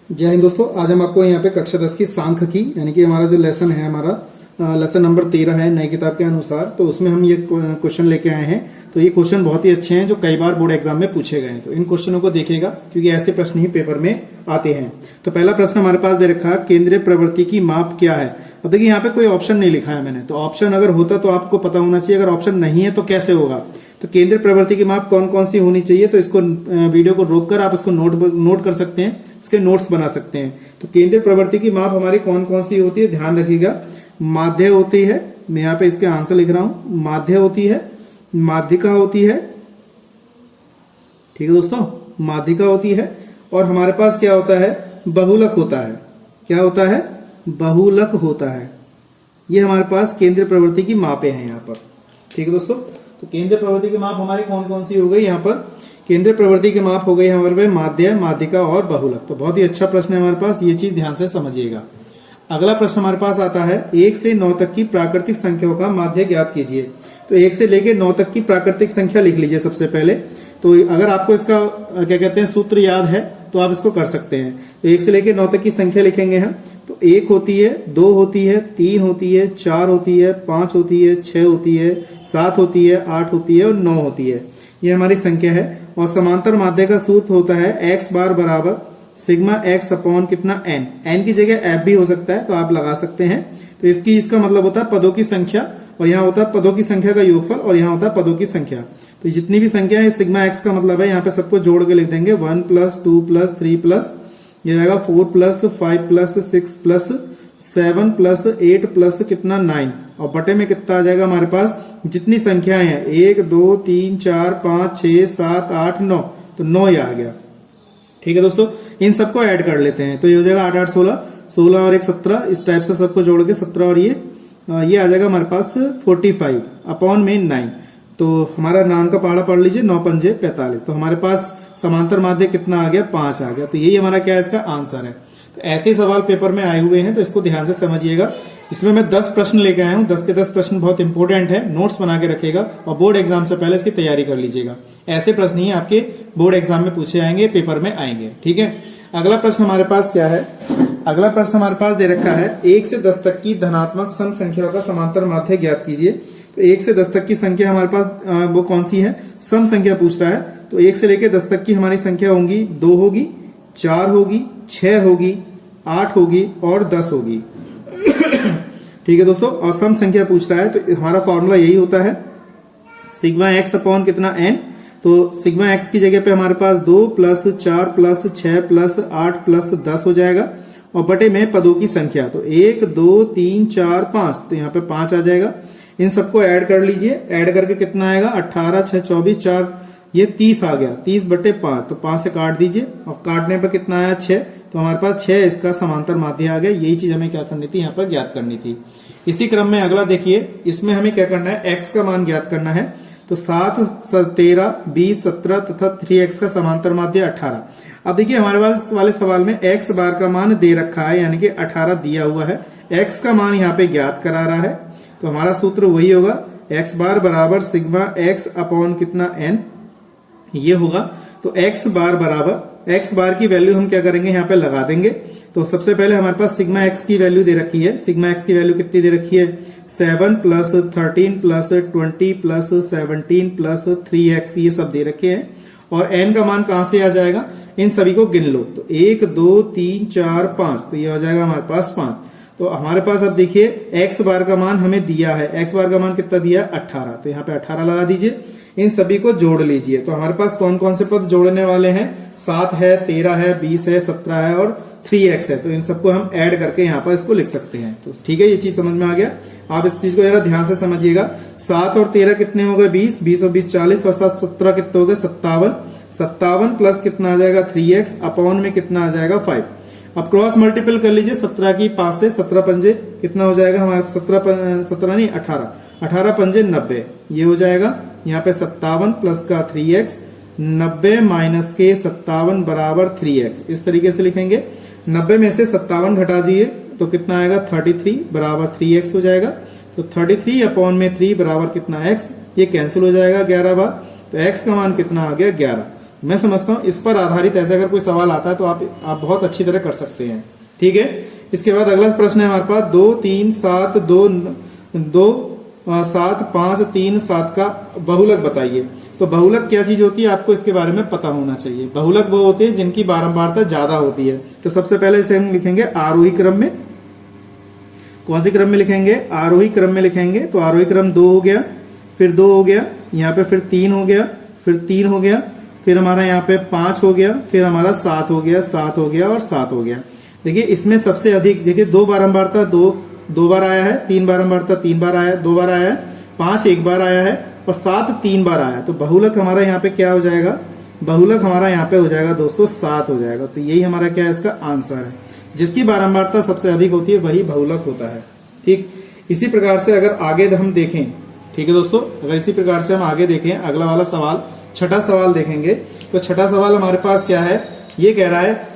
जय हिंद दोस्तों। आज हम आपको यहाँ पे कक्षा 10 की सांख्य की यानी कि हमारा जो लेसन है, हमारा लेसन नंबर 13 है नई किताब के अनुसार। तो उसमें हम ये क्वेश्चन लेके आए हैं। तो ये क्वेश्चन बहुत ही अच्छे हैं जो कई बार बोर्ड एग्जाम में पूछे गए हैं। तो इन क्वेश्चनों को देखिएगा क्योंकि ऐसे प्रश्न ही पेपर में आते हैं। तो पहला प्रश्न हमारे पास दे रखा है, केंद्रीय प्रवृत्ति की माप क्या है। अब देखिए यहाँ पे कोई ऑप्शन नहीं लिखा है मैंने, तो ऑप्शन अगर होता तो आपको पता होना चाहिए। अगर ऑप्शन नहीं है तो कैसे होगा। तो केंद्रीय प्रवृत्ति की माप कौन कौन सी होनी चाहिए, तो इसको वीडियो को रोककर आप इसको नोट कर सकते हैं, इसके नोट्स बना सकते हैं। तो केंद्रीय प्रवृत्ति की माप हमारी कौन कौन सी होती है, ध्यान रखिएगा। माध्य होती है, मैं यहाँ पे इसके आंसर लिख रहा हूं। माध्य होती है, माध्यिका होती है, ठीक है दोस्तों, माध्यिका होती है। और हमारे पास क्या होता है, बहुलक होता है। क्या होता है, बहुलक होता है। ये हमारे पास केंद्रीय प्रवृत्ति की मापें हैं यहाँ पर, ठीक है दोस्तों। तो केंद्रीय प्रवृत्ति की माप हमारी कौन कौन सी हो गई, यहाँ पर केंद्रीय प्रवृत्ति की माप हो गई हमारे पे माध्य, माध्यिका और बहुलक। तो बहुत ही अच्छा प्रश्न है हमारे पास, ये चीज ध्यान से समझिएगा। अगला प्रश्न हमारे पास आता है, 1 से 9 तक की प्राकृतिक संख्याओं का माध्य ज्ञात कीजिए। तो 1 से लेके 9 तक की प्राकृतिक संख्या लिख लीजिए सबसे पहले। तो अगर आपको इसका क्या कहते हैं सूत्र याद है तो आप इसको कर सकते हैं। तो 1 से लेके 9 तक की संख्या लिखेंगे हम। तो 1 होती है, 2 होती है, 3 होती है, 4 होती है, 5 होती है, 6 होती है, 7 होती है, 8 होती है और 9 होती है। ये हमारी संख्या है। और समांतर माध्य का सूत्र होता है x बार बराबर सिग्मा x अपॉन कितना n की जगह f भी हो सकता है तो आप लगा सकते हैं। तो इसका मतलब होता है पदों की संख्या, और यहाँ होता है पदों की संख्या का योगफल, और यहाँ होता है पदों की संख्या। तो जितनी भी संख्या है सिग्मा x का मतलब है, यहाँ पे सबको जोड़ के लिख देंगे 1 + 2 + 3 + ये जाएगा 4 + 5 + 6 + 7 + 8 + कितना 9, और बटे में कितना आ जाएगा हमारे पास जितनी संख्याएं हैं 1 2 3 4 5 6 7 8 9, तो 9 ही आ गया, ठीक है दोस्तों। इन सबको ऐड कर लेते हैं तो ये हो जाएगा 8 8 16 16 और 1 17, इस टाइप से सबको जोड़ के 17 और ये आ जाएगा हमारे पास 45 अपॉन में 9। तो हमारा नाम का पहाड़ा पढ़ लीजिए, 9 पंजे 45। तो हमारे पास समांतर माध्य कितना आ गया, 5 आ गया। तो यही हमारा क्या है, इसका आंसर है। तो ऐसे सवाल पेपर में आए हुए हैं तो इसको ध्यान से समझिएगा। इसमें मैं 10 प्रश्न लेके आया हूं, 10 के 10 प्रश्न बहुत इंपॉर्टेंट है, नोट्स बना के रखिएगा और बोर्ड एग्जाम से पहले इसकी तैयारी कर लीजिएगा। ऐसे प्रश्न ही आपके बोर्ड एग्जाम में पूछे जाएंगे, पेपर में आएंगे, ठीक है। अगला प्रश्न हमारे पास क्या है, अगला प्रश्न हमारे पास दे रखा है, 1 से 10 तक की धनात्मक सम संख्याओं का समांतर माध्य ज्ञात कीजिए। तो 1 से 10 तक की संख्या हमारे पास वो कौन सी है, सम संख्या पूछ रहा है। तो 1 से लेकर 10 तक की हमारी संख्या होंगी, 2 होगी, 4 होगी, 6 होगी, 8 होगी और 10 होगी, ठीक है दोस्तों। और सम संख्या पूछ रहा है तो हमारा फॉर्मूला यही होता है सिग्मा x अपॉन कितना n। तो सिग्मा x की जगह पे हमारे पास 2 + 4 + 6 + 8 + 10 हो जाएगा, और बटे में पदों की संख्या। तो 1 2 3 4 5, तो यहाँ पे 5 आ जाएगा। इन सबको ऐड कर लीजिए, ऐड करके कितना आएगा 18 6 24 4, ये 30 आ गया, 30/5। तो 5 से काट दीजिए और काटने पर कितना आया 6। तो हमारे पास 6 इसका समांतर माध्य आ गया। यही चीज हमें क्या करनी थी, यहाँ पर ज्ञात करनी थी। इसी क्रम में अगला देखिए, इसमें हमें क्या करना है, x का मान ज्ञात करना है। तो 7 13 20 17 तथा 3x का समांतर माध्य 18। अब देखिए हमारे पास वाले सवाल में x बार का मान दे रखा है, यानी कि 18 दिया हुआ है। x का मान यहाँ पे ज्ञात करा रहा है, तो हमारा सूत्र वही होगा x बार बराबर सिग्मा x अपॉन कितना n, ये होगा। तो x बार बराबर, x बार की वैल्यू हम क्या करेंगे, यहाँ पे लगा देंगे। तो सबसे पहले हमारे पास सिग्मा x की वैल्यू दे रखी है। सिग्मा x की वैल्यू कितनी दे रखी है, 7 + 13 + 20 + 17 + 3x, ये सब दे रखे हैं। और n का मान कहां से आ जाएगा, इन सभी को गिन लो। तो 1 2 3 4 5, तो ये हो जाएगा हमारे पास 5। तो हमारे पास अब देखिए x बार का मान हमें दिया है, x बार का मान कितना दिया है 18। तो यहाँ पे 18 लगा दीजिए, इन सभी को जोड़ लीजिए। तो हमारे पास कौन कौन से पद जोड़ने वाले हैं, 7 है, 13 है, 20 है, 17 है और 3x है। तो इन सबको हम ऐड करके यहाँ पर इसको लिख सकते हैं। तो ठीक है, ये चीज समझ में आ गया। आप इस चीज को जरा ध्यान से समझिएगा। 7 और 13 कितने हो गए, 20, 20 और 20 40, और 7 17 कितने हो गए 57, 57 प्लस कितना आ जाएगा 3x अपॉन में कितना आ जाएगा 5। अब क्रॉस मल्टीपल कर लीजिए, 17 की 5 से, 17 पंजे कितना हो जाएगा हमारे 17 नहीं 18, 18 पंजे 90, ये हो जाएगा। यहाँ पे 57 प्लस का 3x, 90 माइनस के 57 बराबर 3x, इस तरीके से लिखेंगे। 90 में से 57 घटा दीजिए तो कितना आएगा 33 बराबर 3x हो जाएगा। तो 33 अपॉन में 3 बराबर कितना x, ये कैंसिल हो जाएगा 11 बार। तो x का मान कितना आ गया 11। मैं समझता हूँ इस पर आधारित ऐसे अगर कोई सवाल आता है तो आप बहुत अच्छी तरह कर सकते हैं। ठीक है, इसके बाद अगला प्रश्न है हमारे पास 2 3 7 2 7 5 3 7 का बहुलक बताइए। तो बहुलक क्या चीज होती है आपको इसके बारे में पता होना चाहिए। बहुलक वो होते हैं जिनकी बारंबारता ज्यादा होती है। तो सबसे पहले इसे हम लिखेंगे आरोही क्रम में। कौन सी क्रम में लिखेंगे? आरोही क्रम में लिखेंगे। तो आरोही क्रम 2 हो गया, फिर 2 हो गया, यहाँ पे फिर 3 हो गया, फिर 3 हो गया, फिर हमारा यहाँ पे 5 हो गया, फिर हमारा 7 हो गया, 7 हो गया और 7 हो गया। देखिए इसमें सबसे अधिक देखिए 2 बारंबारता 2 बार आया है, 3 बारंबारता 3 बार आया, 2 बार आया है, 5 1 बार आया है और 7 3 बार आया है। तो बहुलक हमारा यहाँ पे क्या हो जाएगा? बहुलक हमारा यहाँ पे हो जाएगा दोस्तों 7 हो जाएगा। तो यही हमारा क्या है इसका आंसर है। जिसकी बारंबारता सबसे अधिक होती है वही बहुलक होता है। ठीक, इसी प्रकार से अगर आगे हम देखें, ठीक है दोस्तों, अगर इसी प्रकार से हम आगे देखें अगला वाला सवाल, छठा सवाल देखेंगे। तो छठा सवाल हमारे पास क्या है? ये कह रहा है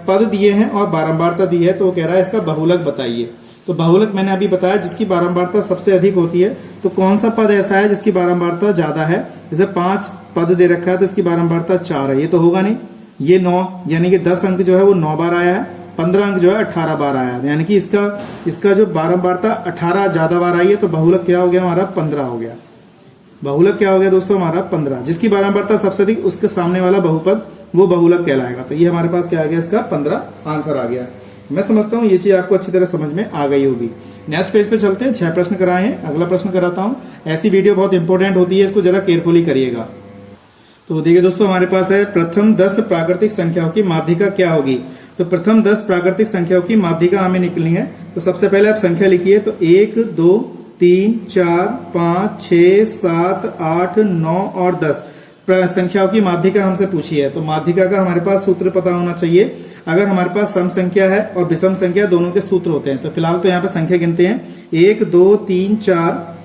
पद दिए हैं और बारंबारता दी है, तो वो कह रहा है इसका बहुलक बताइए। तो बहुलक मैंने अभी बताया जिसकी बारंबारता सबसे अधिक होती है। तो कौन सा पद ऐसा है जिसकी बारंबारता ज्यादा है? जैसे 5 पद दे रखा है तो इसकी बारंबारता 4 है, ये तो होगा नहीं। ये 9 यानी कि 10 अंक जो है वो 9 बार आया है, 15 अंक जो है 18 बार आया है, यानी कि इसका जो बारंबारता 18 ज्यादा बार आई है। तो बहुलक क्या हो गया हमारा? 15 हो गया। बहुलक क्या हो गया दोस्तों हमारा? 15। जिसकी बारंबारता सबसे अधिक उसके सामने वाला बहुपद वो बहुलक कहलाएगा। तो ये हमारे पास क्या आ गया? इसका 15 आंसर आ गया। मैं समझता हूँ ये चीज आपको अच्छी तरह समझ में आ गई होगी। नेक्स्ट पेज पे चलते हैं। 6 प्रश्न कराए हैं, अगला प्रश्न कराता हूँ। ऐसी वीडियो बहुत इंपॉर्टेंट होती है, इसको जरा केयरफुली करिएगा। तो देखिए दोस्तों हमारे पास है प्रथम 10 प्राकृतिक संख्याओं की माध्यिका क्या होगी। तो प्रथम 10 प्राकृतिक संख्याओं की माध्यिका हमें निकलनी है। तो सबसे पहले आप संख्या लिखिए। तो 1 2 3 4 5 6 7 8 9 और 10 संख्याओं की माध्यिका हमसे पूछी है। तो माध्यिका का हमारे पास सूत्र पता होना चाहिए। अगर हमारे पास सम संख्या है और विषम संख्या दोनों के सूत्र होते हैं। तो फिलहाल तो यहाँ पे संख्या गिनते हैं। 1 2 3 4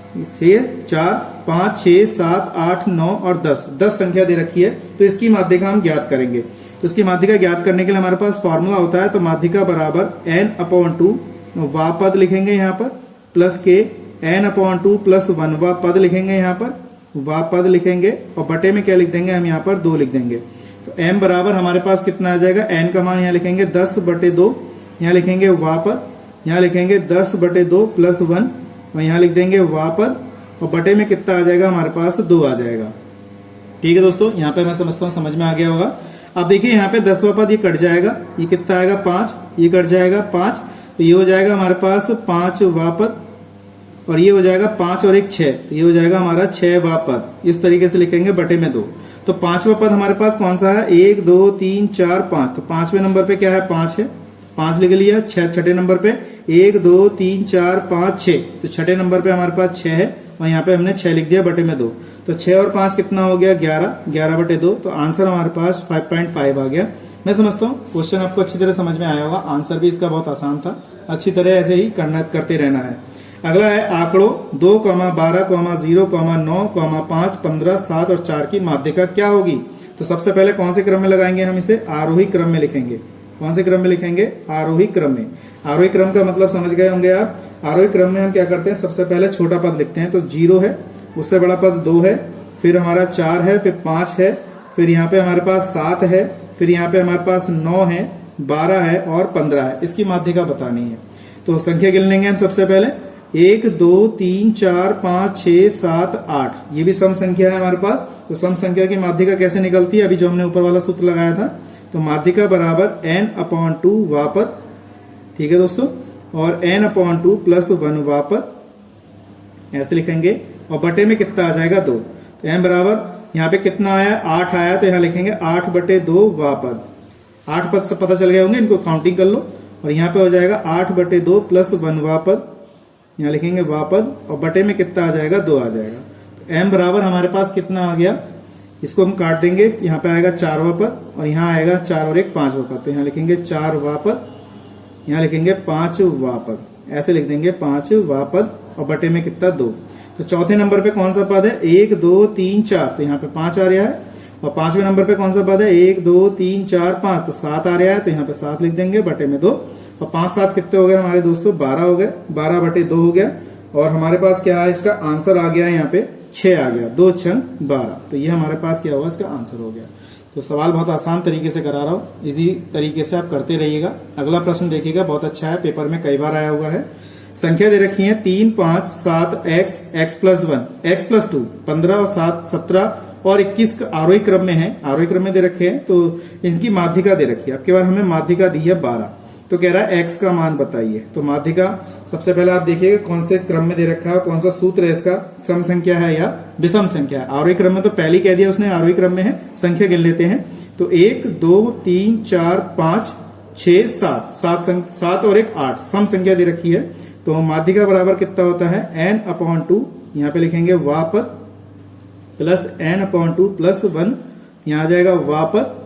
4 5 6 7 8 9 और 10 संख्या दे रखी है। तो इसकी माध्यिका हम ज्ञात करेंगे। तो इसकी माध्यिका ज्ञात करने के लिए हमारे पास फॉर्मूला होता है। तो माध्यिका बराबर n/2 वा पद लिखेंगे यहाँ पर, प्लस के n/2 प्लस 1 वा पद लिखेंगे यहाँ पर, वा पद लिखेंगे और बटे में क्या लिख देंगे हम यहाँ पर? 2 लिख देंगे। तो m बराबर हमारे पास कितना आ जाएगा? n का मान यहाँ लिखेंगे 10/2, यहाँ लिखेंगे वा पद, यहाँ लिखेंगे 10/2 प्लस 1 और यहाँ लिख देंगे वा पद और बटे में कितना आ जाएगा हमारे पास? 2 आ जाएगा। ठीक है दोस्तों, यहाँ पे मैं समझता हूँ समझ में आ गया होगा। अब देखिए यहाँ पे 10वां पद ये कट जाएगा, ये कितना आएगा? 5, ये कट जाएगा 5, तो ये हो जाएगा हमारे पास 5 वा पद और ये हो जाएगा 5 और 1 6, तो ये हो जाएगा हमारा 6 वा पद। इस तरीके से लिखेंगे बटे में 2। तो 5वां पद हमारे पास कौन सा है? 1 2 3 4 5। तो 5वें नंबर पे क्या है? 5 है, 5 लिख लिया। छठे नंबर पे 1 2 3 4 5 6, तो छठे नंबर पे हमारे पास 6 है और यहाँ पे हमने 6 लिख दिया बटे में 2। तो 6 और 5 कितना हो गया? 11, 11/2। तो आंसर हमारे पास 5.5 आ गया। मैं समझता हूँ क्वेश्चन आपको अच्छी तरह समझ में आया होगा। आंसर भी इसका बहुत आसान था, अच्छी तरह ऐसे ही करते रहना है। अगला है आंकड़ों 2, 12, 0, 9, 5, 15, 7 और 4 की माध्यिका क्या होगी। तो सबसे पहले कौन से क्रम में लगाएंगे हम इसे? आरोही क्रम में लिखेंगे। कौन से क्रम में लिखेंगे? आरोही क्रम में। आरोही क्रम का मतलब समझ गए होंगे आप। आरोही क्रम में हम क्या करते हैं? सबसे पहले छोटा पद लिखते हैं। तो 0 है, उससे बड़ा पद 2 है, फिर हमारा 4 है, फिर 5 है, फिर यहाँ पे हमारे पास 7 है, फिर यहाँ पे हमारे पास 9 है, 12 है और 15 है। इसकी माध्यिका बतानी है। तो संख्या गिन लेंगे हम सबसे पहले। 1 2 3 4 5 6 7 8, ये भी सम संख्या है हमारे पास। तो सम संख्या की माध्यिका कैसे निकलती है? अभी जो हमने ऊपर वाला सूत्र लगाया था। तो माध्यिका बराबर n/2 वा पद, ठीक है दोस्तों, और n/2 प्लस 1 वा पद, ऐसे लिखेंगे और बटे में कितना आ जाएगा? 2। तो m बराबर यहाँ पे कितना आया? 8 आया, तो यहाँ लिखेंगे 8/2 वा पद। 8 पद सब पता चल गए होंगे, इनको काउंटिंग कर लो। और यहाँ पे हो जाएगा 8/2 प्लस 1 वा पद, यहाँ लिखेंगे वा पद और बटे में कितना आ जाएगा? 2 आ जाएगा। तो m बराबर हमारे पास कितना आ गया? इसको हम काट देंगे। यहाँ पे आएगा 4वां पद और यहाँ आएगा 4 और 1 5वां पद। तो यहाँ लिखेंगे 4 वा पद, यहाँ लिखेंगे 5 वा पद, ऐसे लिख देंगे 5 वा पद और बटे में कितना? 2। तो चौथे नंबर पे कौन सा पद है? 1 2 3 4, तो यहाँ पे 5 आ रहा है। और 5वें नंबर पे कौन सा पद है? 1 2 3 4 5, तो 7 आ रहा है, तो यहाँ पे 7 लिख देंगे बटे में 2। और 5 7 कितने हो गए हमारे दोस्तों? 12 हो गए, 12/2 हो गया। और हमारे पास क्या है? इसका आंसर आ गया यहाँ पे 6 आ गया, 2 6 12। तो ये हमारे पास क्या हुआ? इसका आंसर हो गया। तो सवाल बहुत आसान तरीके से करा रहा हूँ, इसी तरीके से आप करते रहिएगा। अगला प्रश्न देखिएगा, बहुत अच्छा है, पेपर में कई बार आया हुआ है। संख्या दे रखी है 3, 5, 7, x, x+1, x+2, 15 और 7, 17 और 21 आरोही क्रम में है, आरोही क्रम में दे रखे हैं। तो इनकी माध्यिका दे रखी है। अब की बार हमें माध्यिका दी है 12, तो कह रहा है x का मान बताइए। तो माध्यिका सबसे पहले आप देखिएगा कौन से क्रम में दे रखा है, कौन सा सूत्र है इसका, सम संख्या है या विषम संख्या है। आरोही क्रम में तो पहले ही कह दिया उसने, आरोही क्रम में है। संख्या गिन लेते हैं, तो 1, 2, 3, 4, 5, 6, 7, 7 और 1, 8 सम संख्या दे रखी है। तो माध्यिका बराबर कितना होता है, n/2, यहाँ पे लिखेंगे वापत प्लस n/2 प्लस 1, यहाँ आ जाएगा वापत,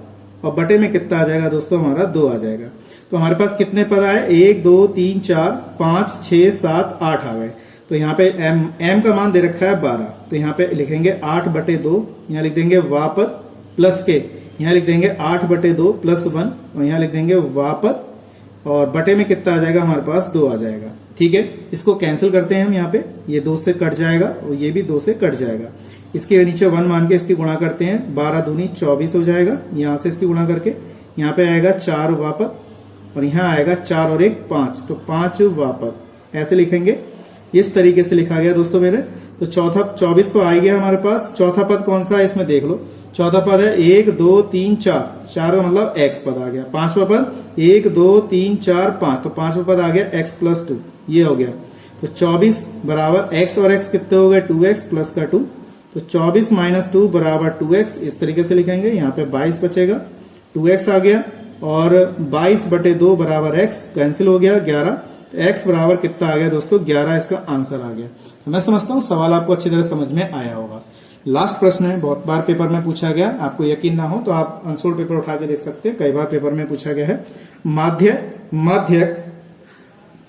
और बटे में कितना आ जाएगा दोस्तों, हमारा 2 आ जाएगा। तो हमारे पास कितने पद आए, 1, 2, 3, 4, 5, 6, 7, 8 आ गए। तो यहाँ पे m का मान दे रखा है 12, तो यहाँ पे लिखेंगे 8/2, यहाँ लिख देंगे वापत प्लस के, यहाँ लिख देंगे 8/2 प्लस 1, और यहाँ लिख देंगे वापत, और बटे में कितना आ जाएगा, हमारे पास 2 आ जाएगा। ठीक है, इसको कैंसिल करते हैं हम, यहाँ पे ये 2 से कट जाएगा और ये भी 2 से कट जाएगा। इसके नीचे 1 मान के इसकी गुणा करते हैं, 12 दूनी 24 हो जाएगा। यहाँ से इसकी गुणा करके यहाँ पे आएगा 4 वापत, और यहाँ आएगा 4 और 1 5, तो 5 वापत, ऐसे लिखेंगे। इस तरीके से लिखा गया दोस्तों मेरे। तो चौथा 24 तो आ गया हमारे पास। चौथा पद कौन सा है इसमें देख लो, चौथा पद है 1, 2, 3, 4, 4 का मतलब x पद आ गया। पांचवा पद 1, 2, 3, 4, 5, तो पांचवा पद आ गया x+2, ये हो गया। तो 24 बराबर x और x कितने हो गए, 2x प्लस का 2, तो 24 - 2 बराबर 2x, इस तरीके से लिखेंगे। यहाँ पे 22 बचेगा, 2x आ गया, और 22/2 बराबर x, कैंसिल हो गया 11, तो x बराबर कितना आ गया दोस्तों, 11 इसका आंसर आ गया। तो मैं समझता हूँ सवाल आपको अच्छी तरह समझ में आया होगा। लास्ट प्रश्न है, बहुत बार पेपर में पूछा गया, आपको यकीन ना हो तो आप अनसोल्ड पेपर उठा के देख सकते हैं, कई बार पेपर में पूछा गया है। माध्यक,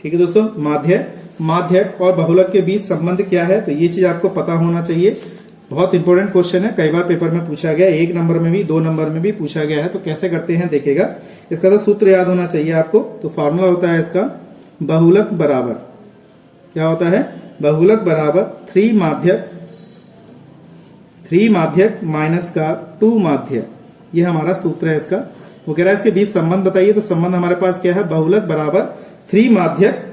ठीक है दोस्तों, माध्यक और बहुलक के बीच संबंध क्या है, तो ये चीज आपको पता होना चाहिए। बहुत इंपॉर्टेंट क्वेश्चन है, कई बार पेपर में पूछा गया, 1 नंबर में भी 2 नंबर में भी पूछा गया है। तो कैसे करते हैं देखिएगा, इसका तो सूत्र याद होना चाहिए आपको। तो फॉर्मूला होता है इसका, बहुलक बराबर क्या होता है, बहुलक बराबर 3 माध्यक माइनस का 2 माध्यक, ये हमारा सूत्र है इसका। वो कह रहा है इसके बीच संबंध बताइए, तो संबंध हमारे पास क्या है, बहुलक बराबर 3 माध्यक,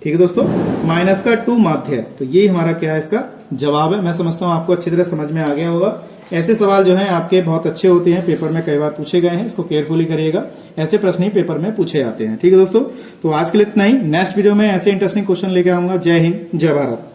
ठीक है दोस्तों, माइनस का 2 माध्यक। तो ये हमारा क्या है, इसका जवाब है। मैं समझता हूँ आपको अच्छी तरह समझ में आ गया होगा। ऐसे सवाल जो हैं आपके बहुत अच्छे होते हैं, पेपर में कई बार पूछे गए हैं, इसको केयरफुली करिएगा, ऐसे प्रश्न ही पेपर में पूछे जाते हैं। ठीक है दोस्तों, तो आज के लिए इतना ही। नेक्स्ट वीडियो में ऐसे इंटरेस्टिंग क्वेश्चन लेके आऊंगा। जय हिंद, जय भारत।